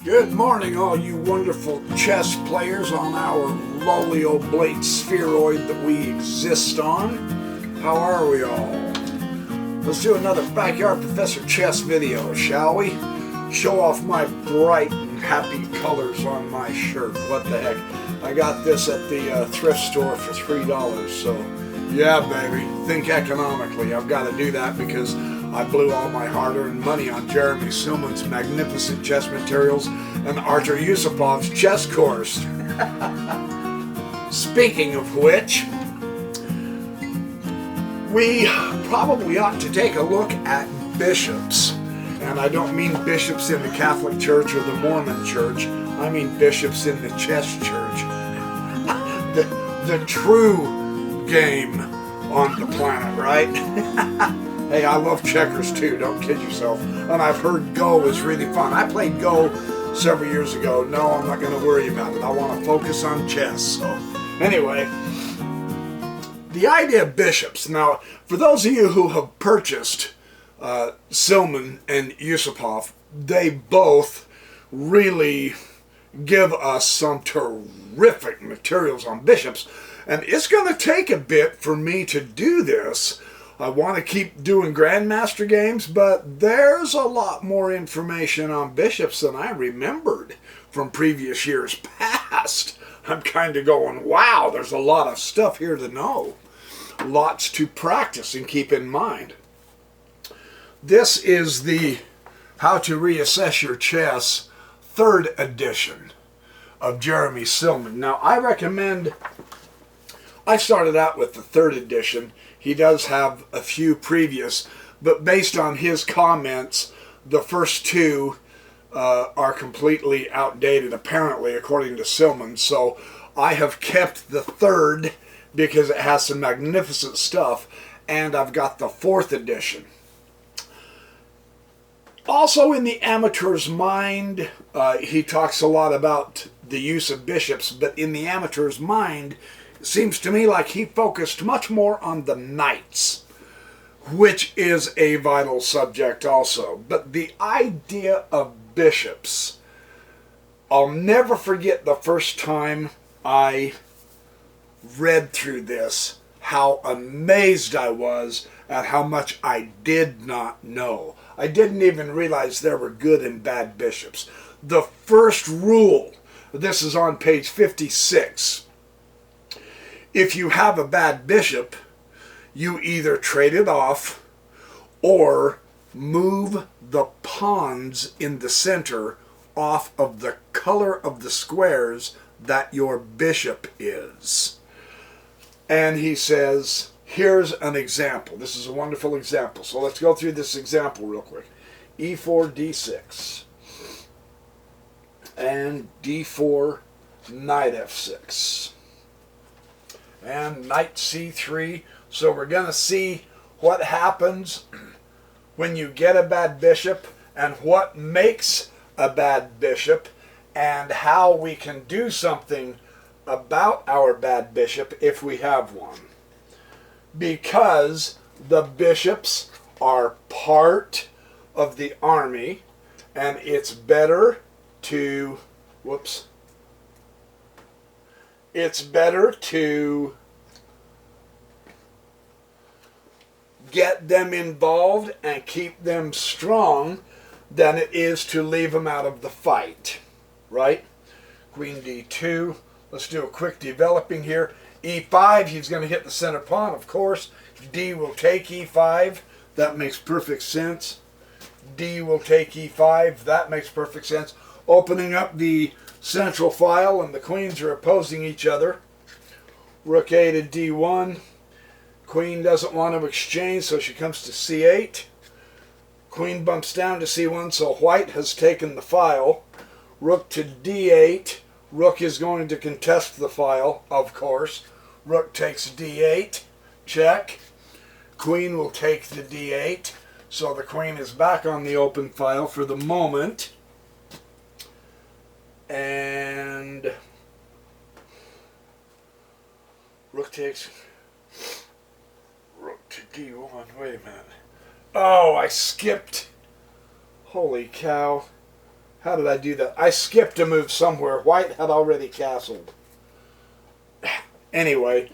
Good morning, all you wonderful chess players on our lowly oblate spheroid that we exist on. How are we all? Let's do another Backyard Professor Chess video, shall we? Show off my bright and happy colors on my shirt. What the heck? I got this at the thrift store for $3, so yeah, baby, think economically. I've got to do that because I blew all my hard-earned money on Jeremy Silman's magnificent chess materials and Artur Yusupov's chess course. Speaking of which, we probably ought to take a look at bishops. And I don't mean bishops in the Catholic Church or the Mormon Church. I mean bishops in the chess church. the true game on the planet, right? Hey, I love checkers too, don't kid yourself. And I've heard Go is really fun. I played Go several years ago. No, I'm not going to worry about it. I want to focus on chess. So, anyway, the idea of bishops. Now, for those of you who have purchased Silman and Yusupov, they both really give us some terrific materials on bishops. And it's going to take a bit for me to do this. I want to keep doing Grandmaster games, but there's a lot more information on bishops than I remembered from previous years past. I'm kind of going, wow, there's a lot of stuff here to know. Lots to practice and keep in mind. This is the How to Reassess Your Chess 3rd edition of Jeremy Silman. Now, I started out with the 3rd edition. He does have a few previous, but based on his comments, the first two are completely outdated, apparently, according to Silman. So I have kept the 3rd because it has some magnificent stuff, and I've got the 4th edition. Also, in the amateur's mind, he talks a lot about the use of bishops, but in the amateur's mind, it seems to me like he focused much more on the knights, which is a vital subject also. But the idea of bishops, I'll never forget the first time I read through this, how amazed I was at how much I did not know. I didn't even realize there were good and bad bishops. The first rule, this is on page 56. If you have a bad bishop, you either trade it off or move the pawns in the center off of the color of the squares that your bishop is. And he says, here's an example. This is a wonderful example. So let's go through this example real quick. E4, D6. And D4, Knight F6. And Knight C3. So we're going to see what happens when you get a bad bishop and what makes a bad bishop and how we can do something about our bad bishop if we have one. Because the bishops are part of the army, and it's better to, it's better to get them involved and keep them strong than it is to leave them out of the fight, right? Queen D2. Let's do a quick developing here. E5, he's going to hit the center pawn, of course. D will take E5. That makes perfect sense. D will take E5. That makes perfect sense. Opening up the central file, and the queens are opposing each other. Rook A to D1. Queen doesn't want to exchange, so she comes to C8. Queen bumps down to C1, so white has taken the file. Rook to D8. Rook is going to contest the file, of course. Rook takes D8. Check. Queen will take the D8. So the queen is back on the open file for the moment. And Rook takes... Rook to D1. Wait a minute. Oh, I skipped Holy cow. How did I do that? I skipped a move somewhere. White had already castled. Anyway,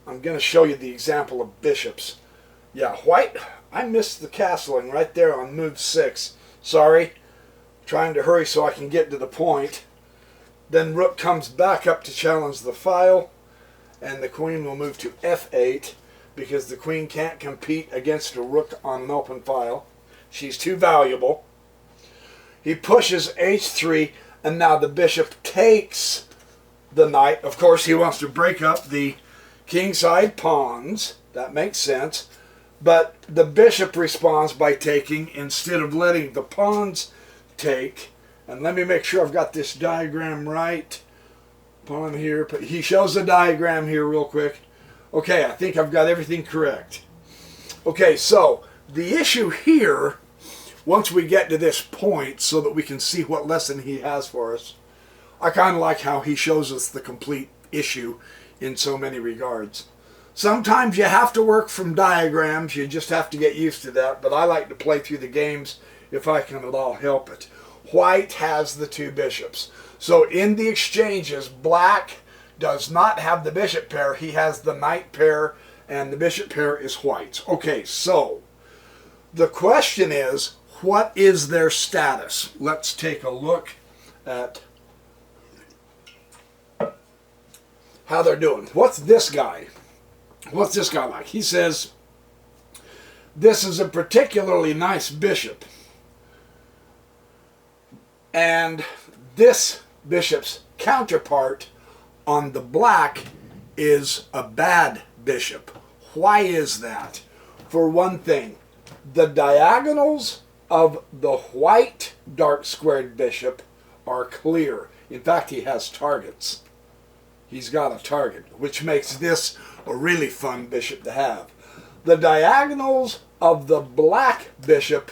I'm going to show you the example of bishops. Yeah, white, I missed the castling right there on move 6. Sorry. Trying to hurry so I can get to the point. Then rook comes back up to challenge the file, and the queen will move to f8 because the queen can't compete against a rook on an open file. She's too valuable. He pushes h3, and now the bishop takes the knight. Of course, he wants to break up the kingside pawns. That makes sense. But the bishop responds by taking instead of letting the pawns take. And let me make sure I've got this diagram right. Pawn here. He shows the diagram here real quick. Okay, I think I've got everything correct. Okay, so the issue here, once we get to this point so that we can see what lesson he has for us, I kind of like how he shows us the complete issue in so many regards. Sometimes you have to work from diagrams, you just have to get used to that, but I like to play through the games if I can at all help it. White has the two bishops. So in the exchanges, black does not have the bishop pair, he has the knight pair, and the bishop pair is white's. Okay, so the question is, what is their status? Let's take a look at how they're doing. What's this guy? What's this guy like? He says, this is a particularly nice bishop. And this bishop's counterpart on the black is a bad bishop. Why is that? For one thing, the diagonals of the white dark squared bishop are clear. In fact, he has targets. He's got a target, which makes this a really fun bishop to have. The diagonals of the black bishop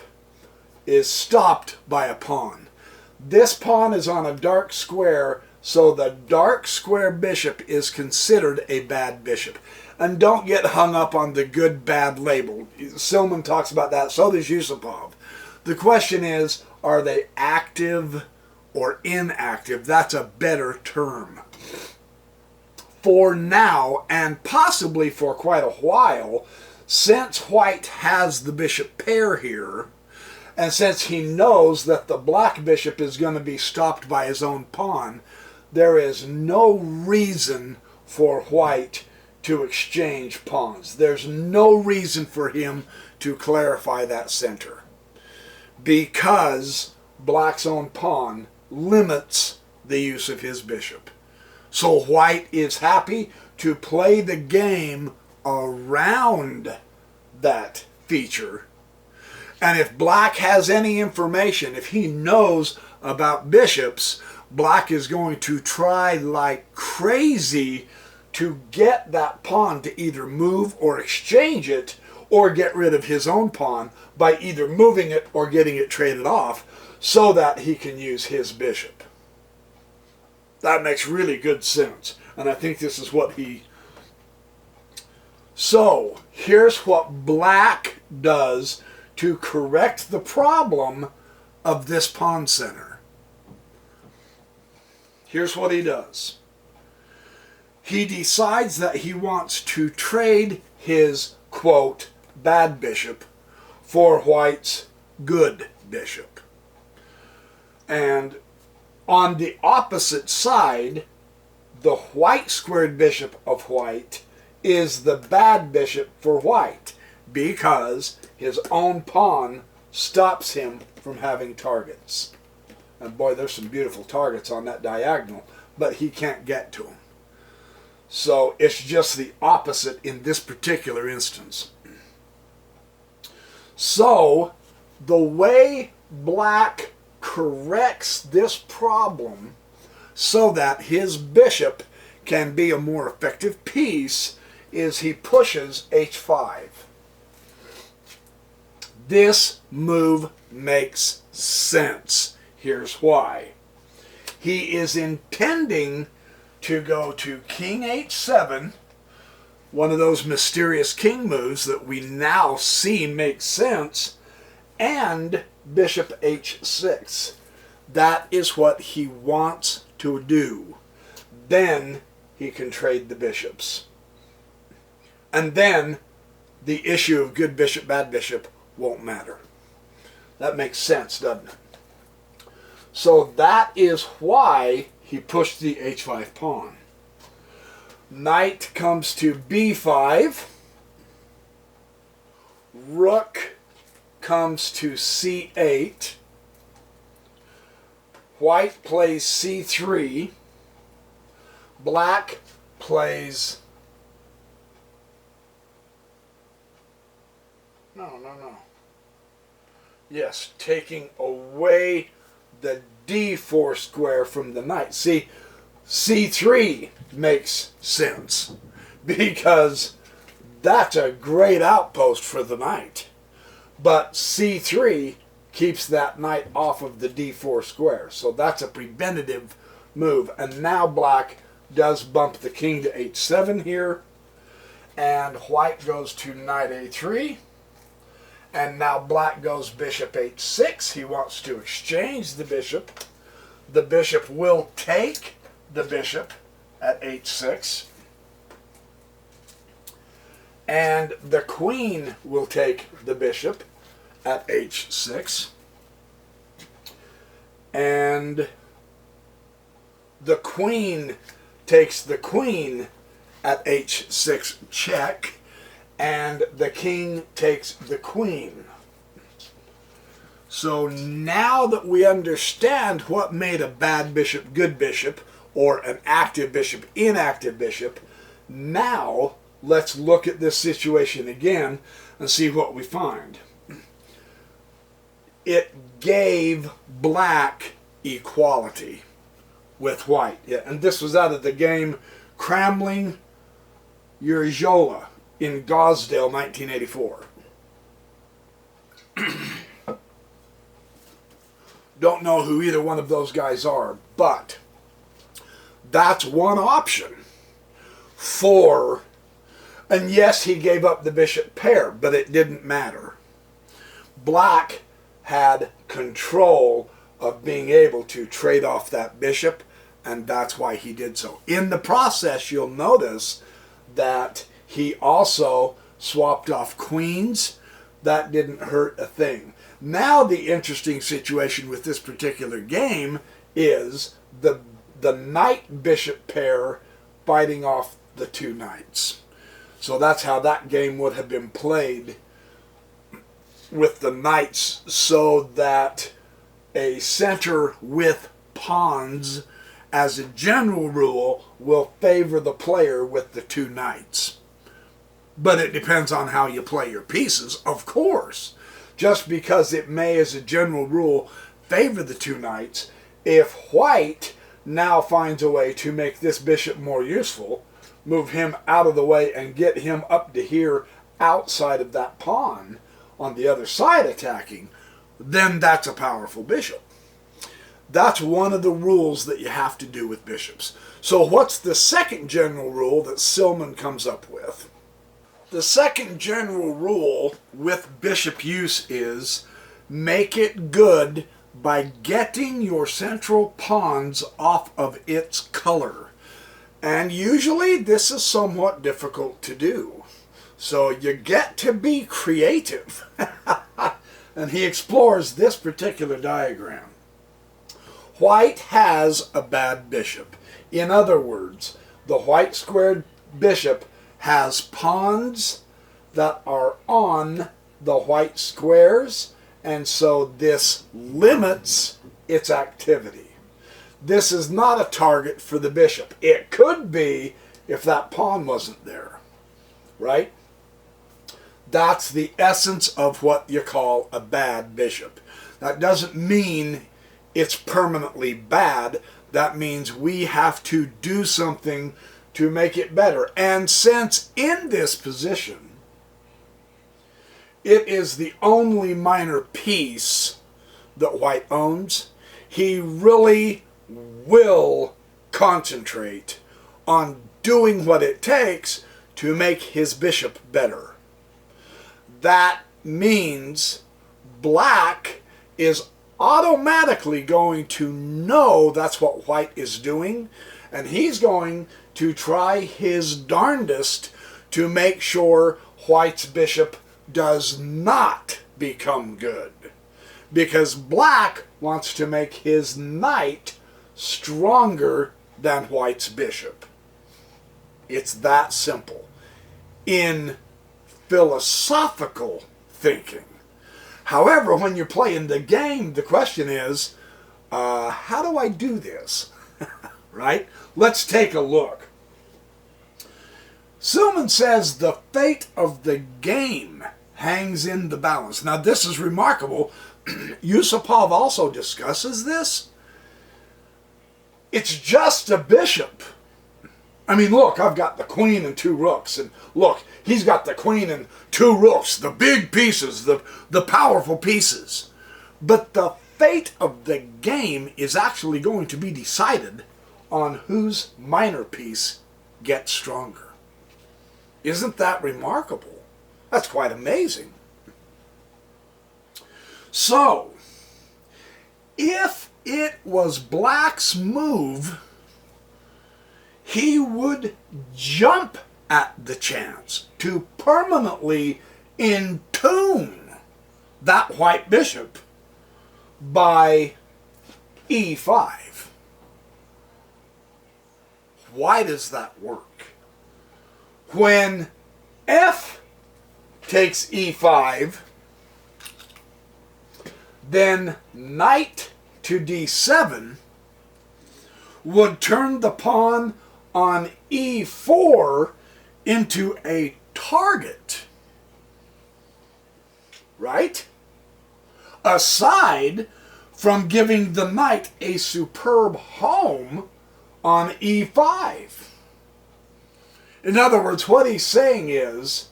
is stopped by a pawn. This pawn is on a dark square, so the dark square bishop is considered a bad bishop. And don't get hung up on the good-bad label. Silman talks about that, so does Yusupov. The question is, are they active or inactive? That's a better term. For now, and possibly for quite a while, since white has the bishop pair here, and since he knows that the black bishop is going to be stopped by his own pawn, there is no reason for white to exchange pawns. There's no reason for him to clarify that center, because black's own pawn limits the use of his bishop. So white is happy to play the game around that feature. And if black has any information, if he knows about bishops, black is going to try like crazy to get that pawn to either move or exchange it, or get rid of his own pawn by either moving it or getting it traded off, so that he can use his bishop. That makes really good sense, and I think this is what he... So, here's what black does to correct the problem of this pawn center. Here's what he does. He decides that he wants to trade his, quote, bad bishop for white's good bishop. And on the opposite side, the white squared bishop of white is the bad bishop for white, because his own pawn stops him from having targets. And boy, there's some beautiful targets on that diagonal, but he can't get to them. So it's just the opposite in this particular instance. So the way black corrects this problem so that his bishop can be a more effective piece is he pushes h5. This move makes sense. Here's why. He is intending to go to king h7, one of those mysterious king moves that we now see make sense, and bishop h6. That is what he wants to do. Then he can trade the bishops. And then the issue of good bishop, bad bishop won't matter. That makes sense, doesn't it? So that is why he pushed the h5 pawn. Knight comes to b5. Rook comes to c8. White plays c3. Black plays... No. Yes, taking away the d4 square from the knight. See, c3 makes sense because that's a great outpost for the knight. But c3 keeps that knight off of the d4 square. So that's a preventative move. And now black does bump the king to h7 here. And white goes to knight a3. And now black goes bishop h6. He wants to exchange the bishop. The bishop will take the bishop at h6. And the queen will take the bishop at h6. And the queen takes the queen at h6 check. And the king takes the queen. So now that we understand what made a bad bishop good bishop, or an active bishop inactive bishop, now let's look at this situation again and see what we find. It gave black equality with white. Yeah, and this was out of the game Cramling Urjola in Gosdale, 1984. Don't know who either one of those guys are, but that's one option for, and yes, he gave up the bishop pair, but it didn't matter. Black had control of being able to trade off that bishop, and that's why he did so. In the process, you'll notice that he also swapped off queens. That didn't hurt a thing. Now the interesting situation with this particular game is the knight-bishop pair fighting off the two knights. So that's how that game would have been played with the knights, so that a center with pawns, as a general rule, will favor the player with the two knights. But it depends on how you play your pieces, of course. Just because it may, as a general rule, favor the two knights, if white now finds a way to make this bishop more useful, move him out of the way and get him up to here outside of that pawn on the other side attacking, then that's a powerful bishop. That's one of the rules that you have to do with bishops. So what's the second general rule that Silman comes up with? The second general rule with bishop use is make it good by getting your central pawns off of its color. And usually this is somewhat difficult to do. So you get to be creative. And he explores this particular diagram. White has a bad bishop. In other words, the white squared bishop has pawns that are on the white squares, and so this limits its activity. This is not a target for the bishop. It could be if that pawn wasn't there, right? That's the essence of what you call a bad bishop. That doesn't mean it's permanently bad. That means we have to do something to make it better. And since in this position, it is the only minor piece that white owns, he really will concentrate on doing what it takes to make his bishop better. That means black is automatically going to know that's what white is doing, and he's going to try his darndest to make sure white's bishop does not become good, because black wants to make his knight stronger than white's bishop. It's that simple in philosophical thinking. However, when you're playing the game, the question is, how do I do this? Right? Let's take a look. Silman says the fate of the game hangs in the balance. Now, this is remarkable. Yusupov also discusses this. It's just a bishop. I mean, look, I've got the queen and 2 rooks, and look, he's got the queen and 2 rooks, the big pieces, the powerful pieces. But the fate of the game is actually going to be decided on whose minor piece gets stronger. Isn't that remarkable? That's quite amazing. So, if it was black's move, he would jump at the chance to permanently entune that white bishop by e5. Why does that work? When f takes e5, then knight to d7 would turn the pawn on e4 into a target, right? Aside from giving the knight a superb home on e5. In other words, what he's saying is,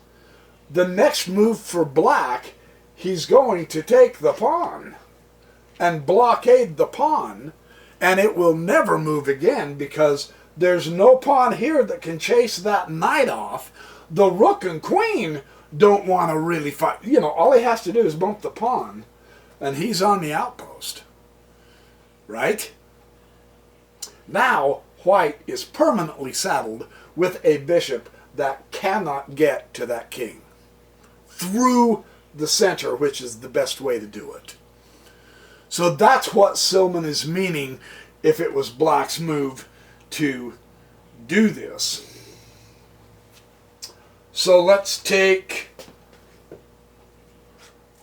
the next move for black, he's going to take the pawn and blockade the pawn, and it will never move again because there's no pawn here that can chase that knight off. The rook and queen don't want to really fight. You know, all he has to do is bump the pawn, and he's on the outpost. Right? Now, white is permanently saddled with a bishop that cannot get to that king through the center, which is the best way to do it. So that's what Silman is meaning if it was black's move to do this. So let's take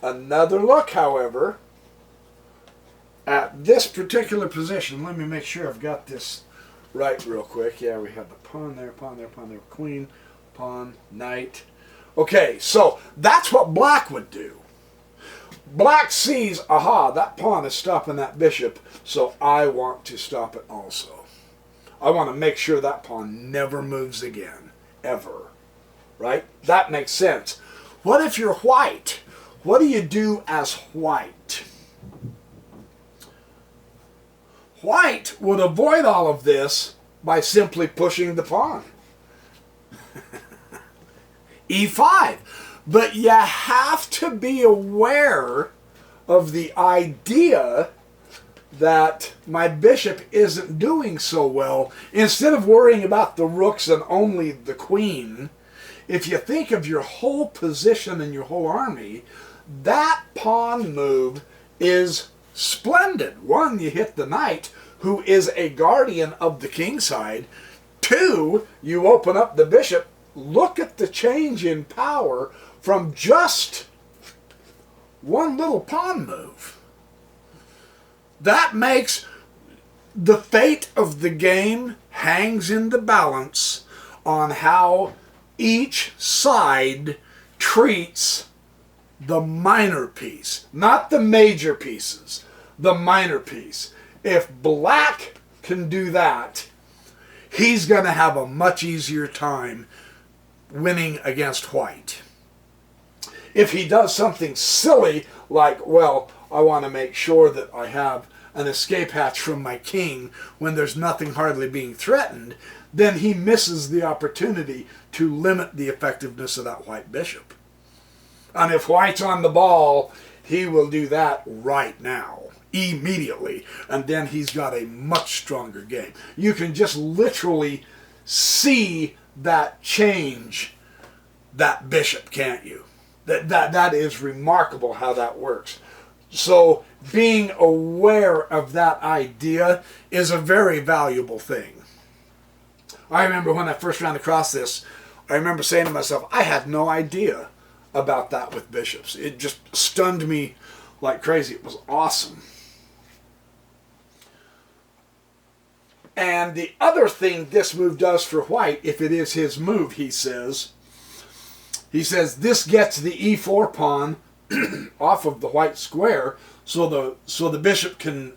another look, however, at this particular position. Let me make sure I've got this right real quick. Yeah, we have the pawn there, pawn there, pawn there, queen, pawn, knight. Okay, so that's what black would do. Black sees, aha, that pawn is stopping that bishop, so I want to stop it also. I want to make sure that pawn never moves again, ever. Right? That makes sense. What if you're white? What do you do as white? White would avoid all of this by simply pushing the pawn. e5. But you have to be aware of the idea that my bishop isn't doing so well. Instead of worrying about the rooks and only the queen, if you think of your whole position and your whole army, that pawn move is splendid. One, you hit the knight, who is a guardian of the king side. Two, you open up the bishop. Look at the change in power from just one little pawn move. That makes the fate of the game hangs in the balance on how each side treats the minor piece, not the major pieces, the minor piece. If black can do that, he's going to have a much easier time winning against white. If he does something silly like, well, I want to make sure that I have an escape hatch from my king when there's nothing hardly being threatened, then he misses the opportunity to limit the effectiveness of that white bishop. And if white's on the ball, he will do that right now, immediately, and then he's got a much stronger game. You can just literally see that change, that bishop, can't you? That is remarkable how that works. So being aware of that idea is a very valuable thing. I remember when I first ran across this, I remember saying to myself, I had no idea about that with bishops. It just stunned me like crazy. It was awesome. And the other thing this move does for white, if it is his move, he says this gets the e4 pawn off of the white square, so the bishop can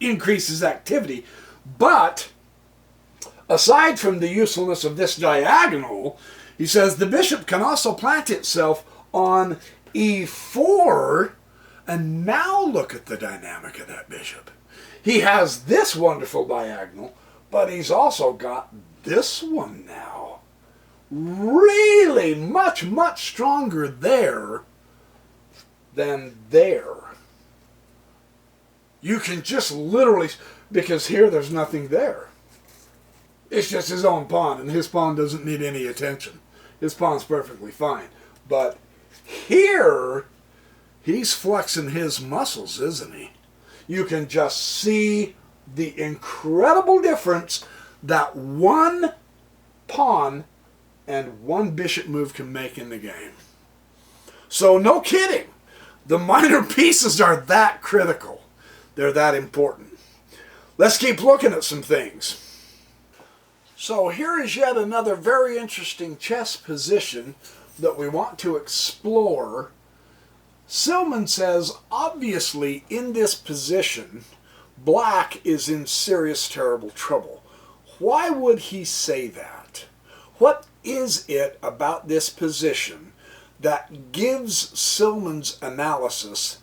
increase his activity. But aside from the usefulness of this diagonal, he says the bishop can also plant itself on e4, and now look at the dynamic of that bishop. He has this wonderful diagonal, but he's also got this one now. Really much, much stronger there than there. You can just literally, because here there's nothing there. It's just his own pawn, and his pawn doesn't need any attention. His pawn's perfectly fine. But here, he's flexing his muscles, isn't he? You can just see the incredible difference that one pawn and one bishop move can make in the game. So no kidding. The minor pieces are that critical. They're that important. Let's keep looking at some things. So here is yet another very interesting chess position that we want to explore. Silman says, obviously in this position, black is in serious, terrible trouble. Why would he say that? What is it about this position that gives Silman's analysis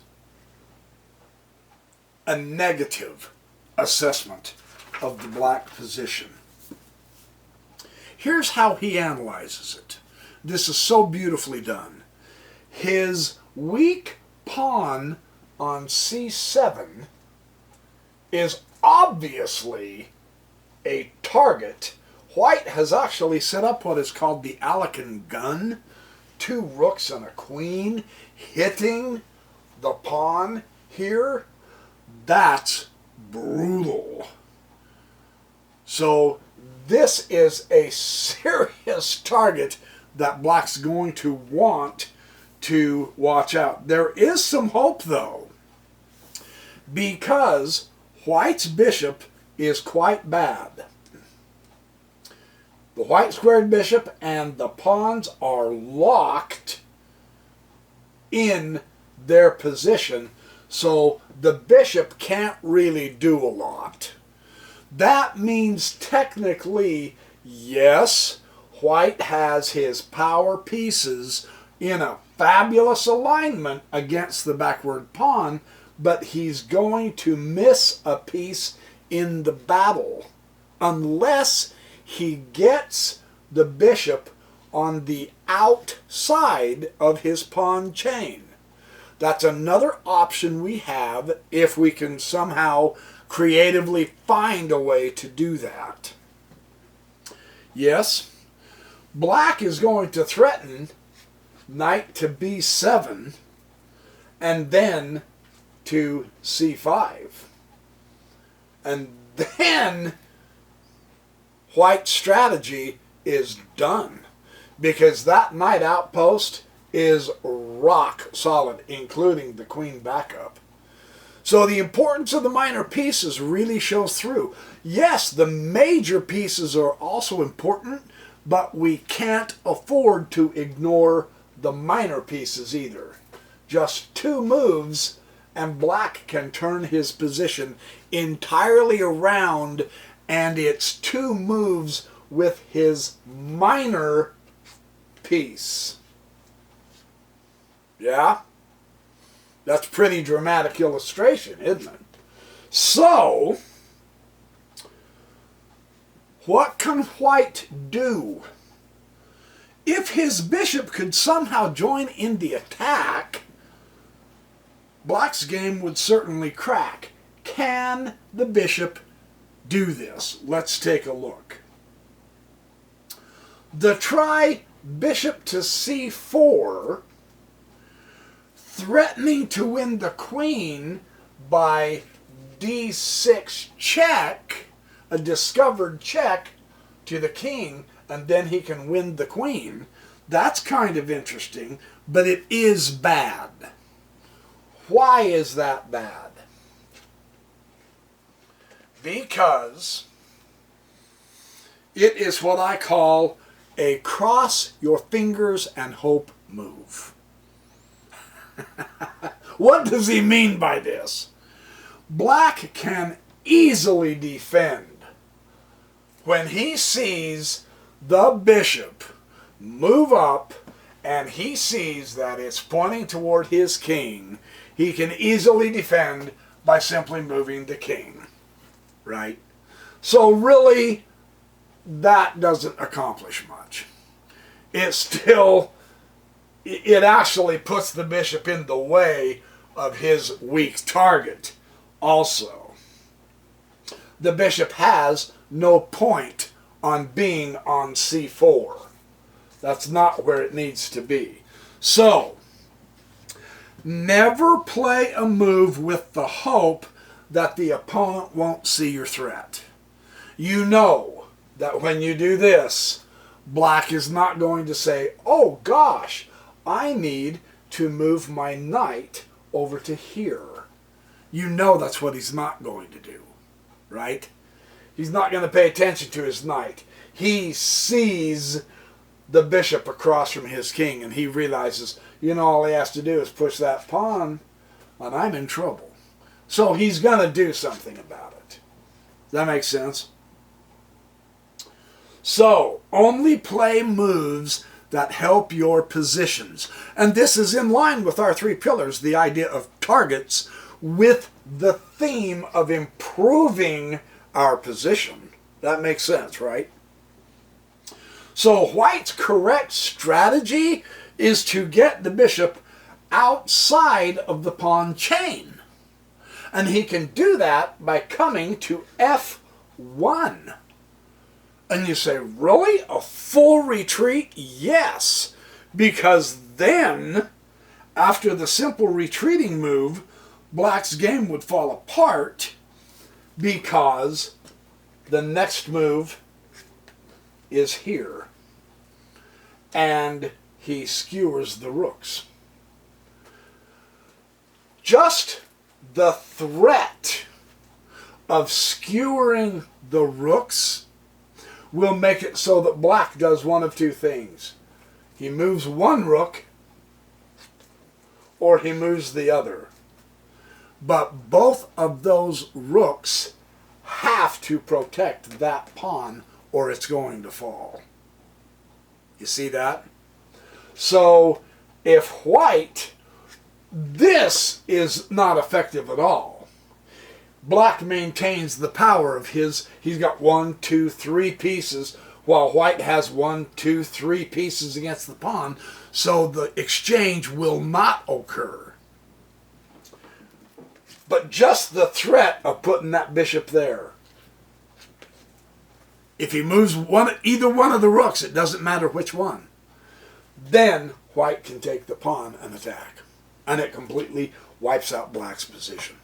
a negative assessment of the black position? Here's how he analyzes it. This is so beautifully done. His weak pawn on c7 is obviously a target. White has actually set up what is called the Alekhine gun. 2 rooks and a queen hitting the pawn here. That's brutal. So this is a serious target that black's going to want to watch out. There is some hope, though, because white's bishop is quite bad. The white squared bishop and the pawns are locked in their position, so the bishop can't really do a lot. That means technically, yes, white has his power pieces in a fabulous alignment against the backward pawn, but he's going to miss a piece in the battle unless he gets the bishop on the outside of his pawn chain. That's another option we have if we can somehow creatively find a way to do that. Yes, black is going to threaten knight to b7 and then to c5. And then white's strategy is done, because that knight outpost is rock solid, including the queen backup. So the importance of the minor pieces really shows through. Yes, the major pieces are also important, but we can't afford to ignore the minor pieces either. Just 2 moves and black can turn his position entirely around, and it's 2 moves with his minor piece. Yeah? That's pretty dramatic illustration, isn't it? So, what can white do? If his bishop could somehow join in the attack, Black's game would certainly crack. Can the bishop do this? Let's take a look. The try bishop to c4, threatening to win the queen by d6 check, a discovered check to the king, and then he can win the queen. That's kind of interesting, but it is bad. Why is that bad? Because it is what I call a cross your fingers and hope move. What does he mean by this? Black can easily defend when he sees the bishop move up and he sees that it's pointing toward his king. He can easily defend by simply moving the king, right? So really, that doesn't accomplish much. It actually puts the bishop in the way of his weak target also. The bishop has no point on being on c4. That's not where it needs to be. So, never play a move with the hope that the opponent won't see your threat. You know that when you do this, Black is not going to say, oh gosh, I need to move my knight over to here. You know that's what he's not going to do, right? He's not going to pay attention to his knight. He sees the bishop across from his king and he realizes, you know, all he has to do is push that pawn and I'm in trouble. So he's going to do something about it. Does that make sense? So, only play moves that help your positions. And this is in line with our three pillars, the idea of targets with the theme of improving our position. That makes sense, right? So White's correct strategy is to get the bishop outside of the pawn chain. And he can do that by coming to f1. And you say, really? A full retreat? Yes. Because then, after the simple retreating move, Black's game would fall apart because the next move is here. And he skewers the rooks. Just the threat of skewering the rooks will make it so that Black does one of two things. He moves one rook or he moves the other. But both of those rooks have to protect that pawn or it's going to fall. You see that? So if White, this is not effective at all. Black maintains the power of he's got 1, 2, 3 pieces, while White has 1, 2, 3 pieces against the pawn, so the exchange will not occur. But just the threat of putting that bishop there. If he moves either one of the rooks, it doesn't matter which one. Then White can take the pawn and attack. And it completely wipes out Black's position.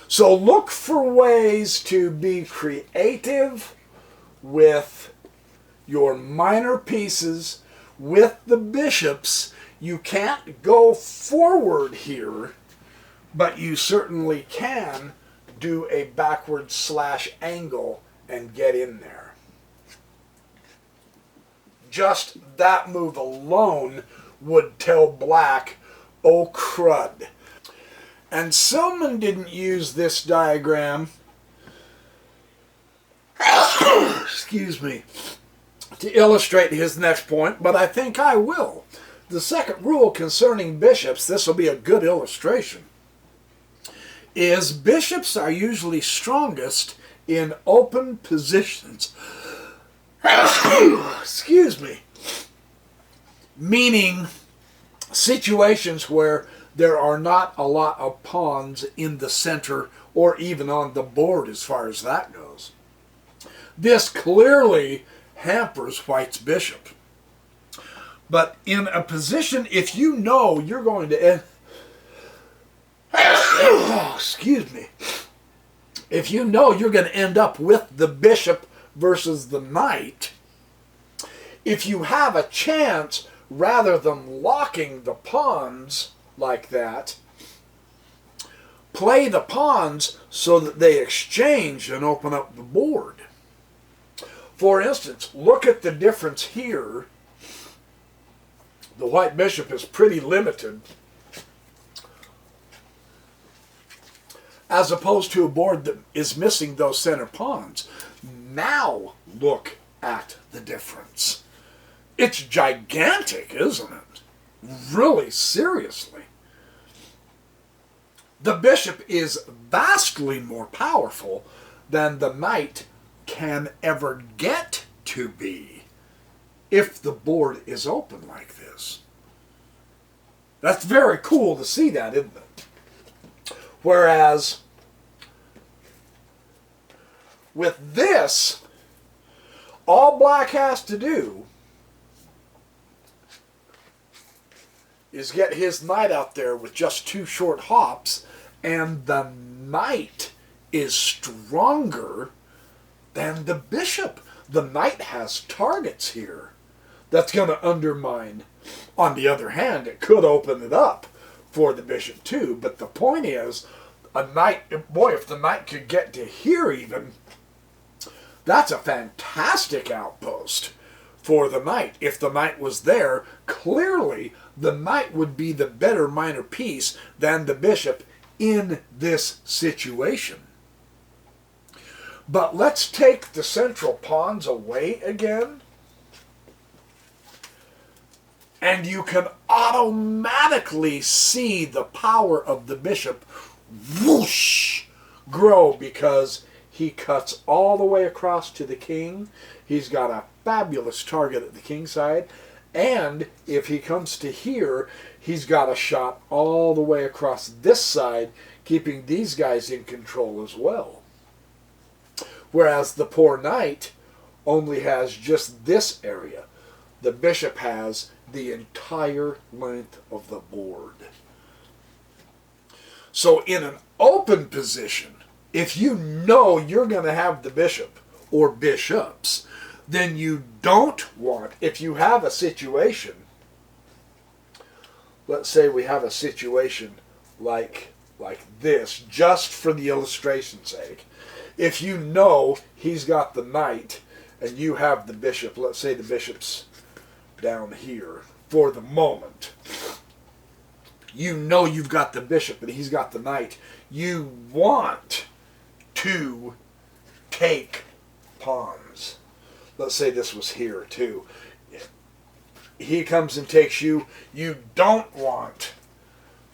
So look for ways to be creative with your minor pieces, with the bishops. You can't go forward here, but you certainly can do a backward slash angle and get in there. Just that move alone would tell Black, oh crud. And Silman didn't use this diagram, excuse me, to illustrate his next point, but I think I will. The second rule concerning bishops, this will be a good illustration, is bishops are usually strongest in open positions. Excuse me. Meaning situations where there are not a lot of pawns in the center or even on the board as far as that goes. This clearly hampers white's bishop. But in a position, if you know you're going to end... excuse me. If you know you're going to end up with the bishop versus the knight, if you have a chance, rather than locking the pawns like that, play the pawns so that they exchange and open up the board. For instance, look at the difference here. The white bishop is pretty limited as opposed to a board that is missing those center pawns. Now look at the difference. It's gigantic, isn't it? Really, seriously. The bishop is vastly more powerful than the knight can ever get to be if the board is open like this. That's very cool to see that, isn't it? Whereas with this, all black has to do is get his knight out there with just 2 short hops, and the knight is stronger than the bishop. The knight has targets here that's going to undermine. On the other hand, it could open it up for the bishop too, but the point is, a knight, boy, if the knight could get to here even, that's a fantastic outpost for the knight. If the knight was there, clearly the knight would be the better minor piece than the bishop in this situation. But let's take the central pawns away again, and you can automatically see the power of the bishop whoosh grow, because he cuts all the way across to the king. He's got a fabulous target at the king side. And if he comes to here, he's got a shot all the way across this side, keeping these guys in control as well. Whereas the poor knight only has just this area. The bishop has the entire length of the board. So in an open position, if you know you're going to have the bishop or bishops, then you don't want, if you have a situation, let's say we have a situation like this, just for the illustration's sake. If you know he's got the knight and you have the bishop, let's say the bishop's down here for the moment. You know you've got the bishop and he's got the knight. You want to take pawns. Let's say this was here too. He comes and takes you. You don't want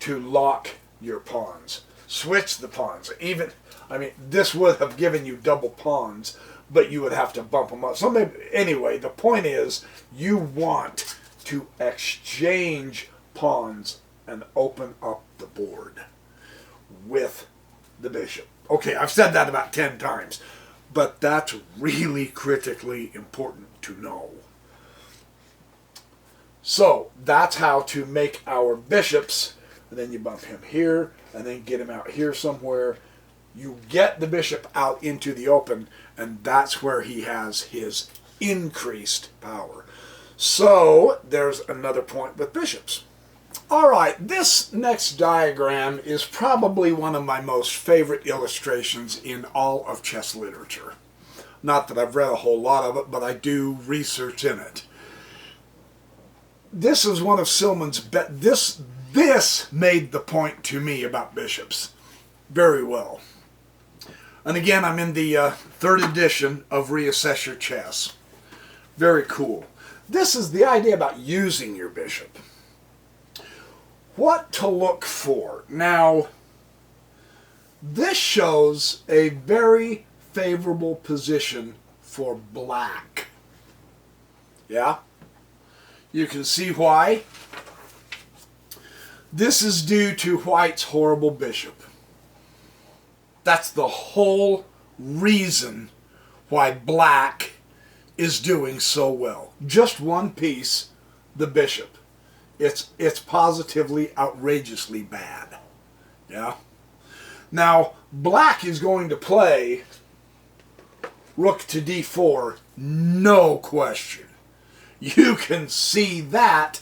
to lock your pawns. Switch the pawns. Even, I mean, this would have given you double pawns, but you would have to bump them up. So maybe, anyway, the point is you want to exchange pawns and open up the board with the bishop. Okay, I've said that about 10 times, but that's really critically important to know. So that's how to make our bishops, and then you bump him here, and then get him out here somewhere. You get the bishop out into the open, and that's where he has his increased power. So there's another point with bishops. All right, this next diagram is probably one of my most favorite illustrations in all of chess literature. Not that I've read a whole lot of it, but I do research in it. This is one of Silman's this made the point to me about bishops very well. And again, I'm in the 3rd edition of Reassess Your Chess. Very cool. This is the idea about using your bishop. What to look for. Now, this shows a very favorable position for black. Yeah? You can see why. This is due to White's horrible bishop. That's the whole reason why black is doing so well. Just one piece, the bishop. It's positively, outrageously bad. Yeah? Now, black is going to play rook to d4, no question. You can see that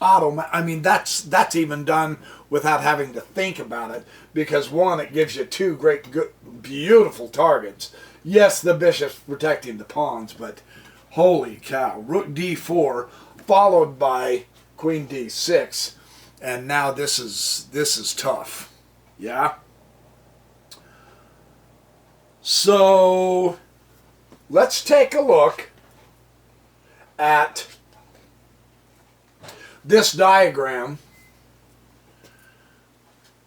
I mean, that's even done without having to think about it, because one, it gives you two great, good, beautiful targets. Yes, the bishop's protecting the pawns, but holy cow, rook d4 followed by queen d6, and now this is tough. Yeah. So let's take a look at this diagram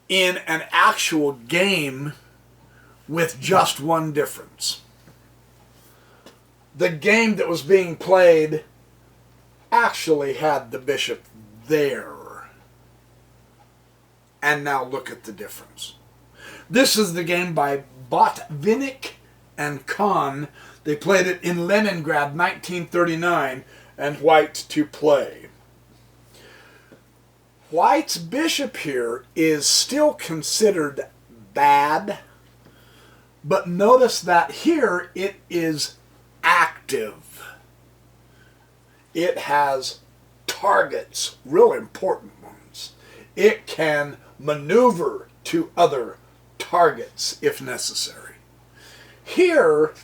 in an actual game with just one difference. The game that was being played actually had the bishop there. And now look at the difference. This is the game by Botvinnik and Kahn. They played it in Leningrad, 1939, and White to play. White's bishop here is still considered bad, but notice that here it is active. It has targets, real important ones. It can maneuver to other targets if necessary. Here,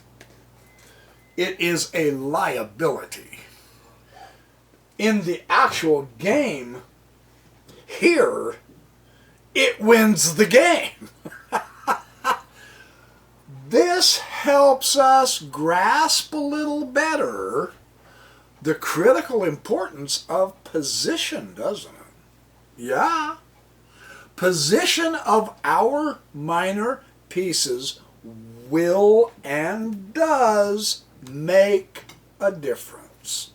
it is a liability. In the actual game, here, it wins the game. This helps us grasp a little better the critical importance of position, doesn't it? Yeah. Position of our minor pieces will and does make a difference.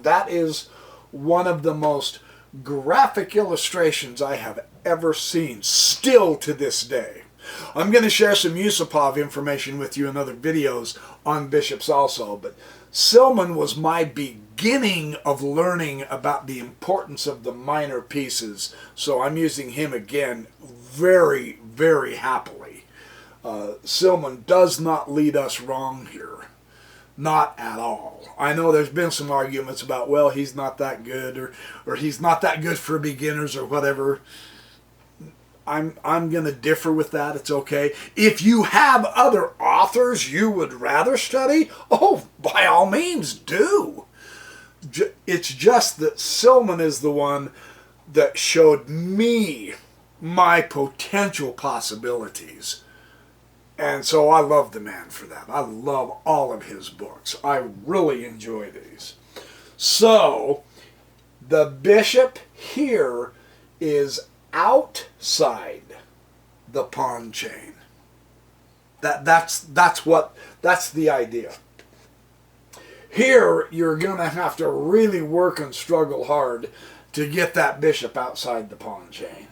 That is one of the most graphic illustrations I have ever seen, still to this day. I'm going to share some Yusupov information with you in other videos on bishops also, but Silman was my beginning of learning about the importance of the minor pieces, so I'm using him again very, very happily. Silman does not lead us wrong here. Not at all. I know there's been some arguments about, well, he's not that good, or he's not that good for beginners, or whatever. I'm going to differ with that. It's okay. If you have other authors you would rather study, oh, by all means, do. It's just that Silman is the one that showed me my potential possibilities. And so I love the man for that. I love all of his books. I really enjoy these. So, the bishop here is outside the pawn chain. That's the idea. Here, you're going to have to really work and struggle hard to get that bishop outside the pawn chain.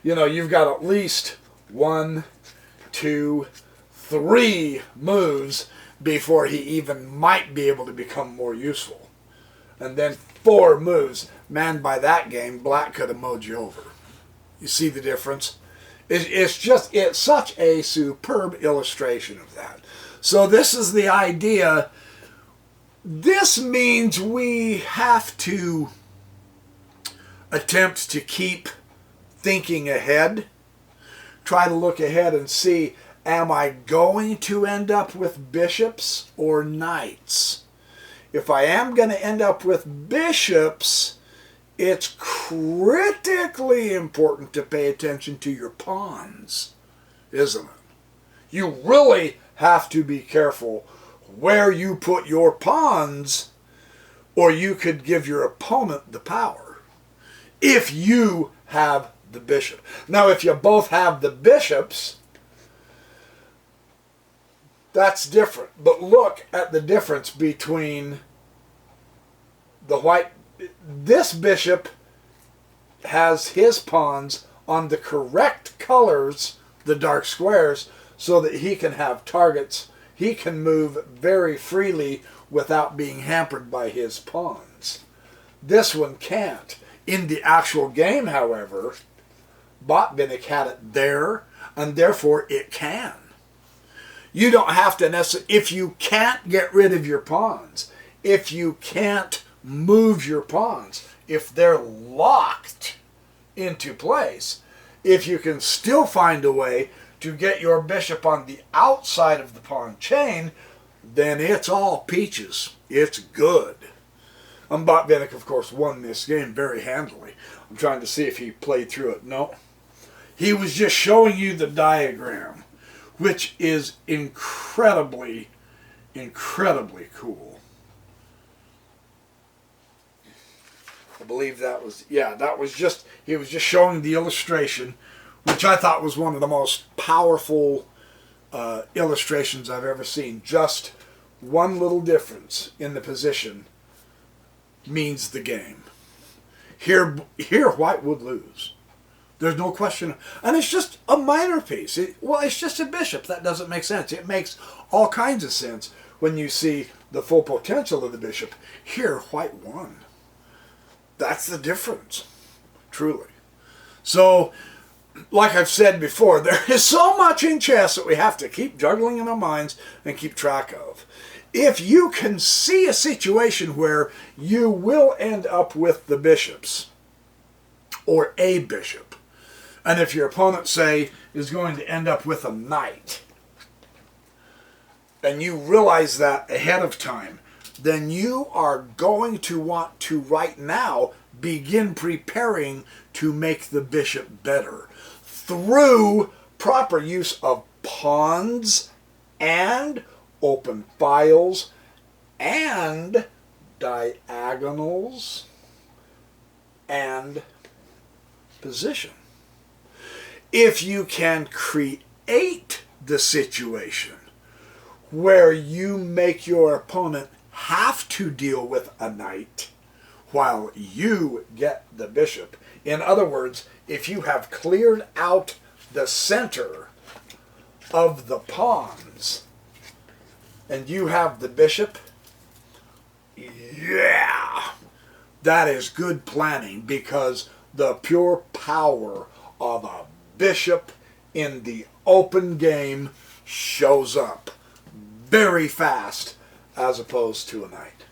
You know, you've got at least 1, 2, 3 moves before he even might be able to become more useful. And then 4 moves. Man, by that game, black could have mowed you over. You see the difference? It's such a superb illustration of that. So this is the idea. This means we have to attempt to keep thinking ahead. Try to look ahead and see, am I going to end up with bishops or knights? If I am going to end up with bishops, it's critically important to pay attention to your pawns, isn't it? You really have to be careful where you put your pawns, or you could give your opponent the power if you have the bishop. Now, if you both have the bishops, that's different. But look at the difference between the white. This bishop has his pawns on the correct colors, the dark squares, so that he can have targets. He can move very freely without being hampered by his pawns. This one can't. In the actual game, however, Botvinnik had it there, and therefore it can. You don't have to necessarily, if you can't get rid of your pawns, if you can't move your pawns, if they're locked into place, if you can still find a way to get your bishop on the outside of the pawn chain, then it's all peaches. It's good. And Botvinnik, of course, won this game very handily. I'm trying to see if he played through it. No. He was just showing you the diagram, which is incredibly, incredibly cool. I believe that was, yeah, that was just, he was just showing the illustration, which I thought was one of the most powerful illustrations I've ever seen. Just one little difference in the position means the game. Here White would lose. There's no question. And it's just a minor piece. It's just a bishop. That doesn't make sense. It makes all kinds of sense when you see the full potential of the bishop. Here, White won. That's the difference, truly. So, like I've said before, there is so much in chess that we have to keep juggling in our minds and keep track of. If you can see a situation where you will end up with the bishops, or a bishop, and if your opponent, say, is going to end up with a knight, and you realize that ahead of time, then you are going to want to right now begin preparing to make the bishop better through proper use of pawns and open files and diagonals and position. If you can create the situation where you make your opponent have to deal with a knight while you get the bishop. In other words, if you have cleared out the center of the pawns and you have the bishop, yeah, that is good planning, because the pure power of a bishop in the open game shows up very fast as opposed to a knight.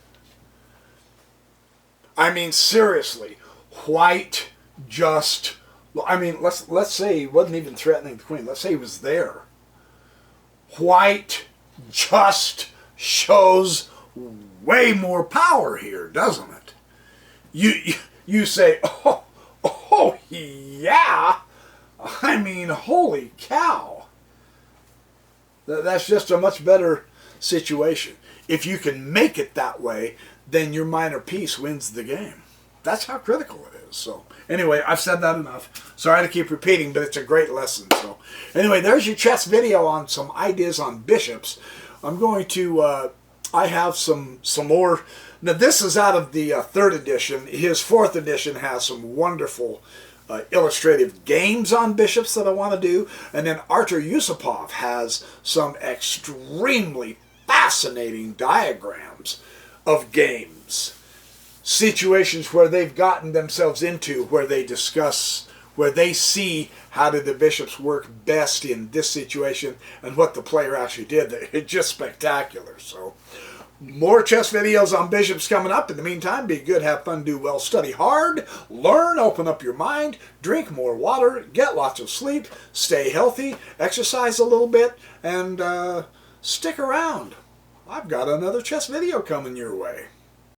I mean, seriously, White just, I mean, let's say he wasn't even threatening the queen. Let's say he was there. White just shows way more power here, doesn't it? You say, oh yeah. I mean, holy cow. That's just a much better situation. If you can make it that way, then your minor piece wins the game. That's how critical it is. So anyway, I've said that enough. Sorry to keep repeating, but it's a great lesson. So anyway, there's your chess video on some ideas on bishops. I'm going to, I have some more. Now this is out of the third edition. His fourth edition has some wonderful illustrative games on bishops that I want to do. And then Artur Yusupov has some extremely fascinating diagrams of games. Situations where they've gotten themselves into, where they discuss, where they see how did the bishops work best in this situation and what the player actually did. It's just spectacular. So more chess videos on bishops coming up. In the meantime, be good, have fun, do well, study hard, learn, open up your mind, drink more water, get lots of sleep, stay healthy, exercise a little bit, and stick around. I've got another chess video coming your way.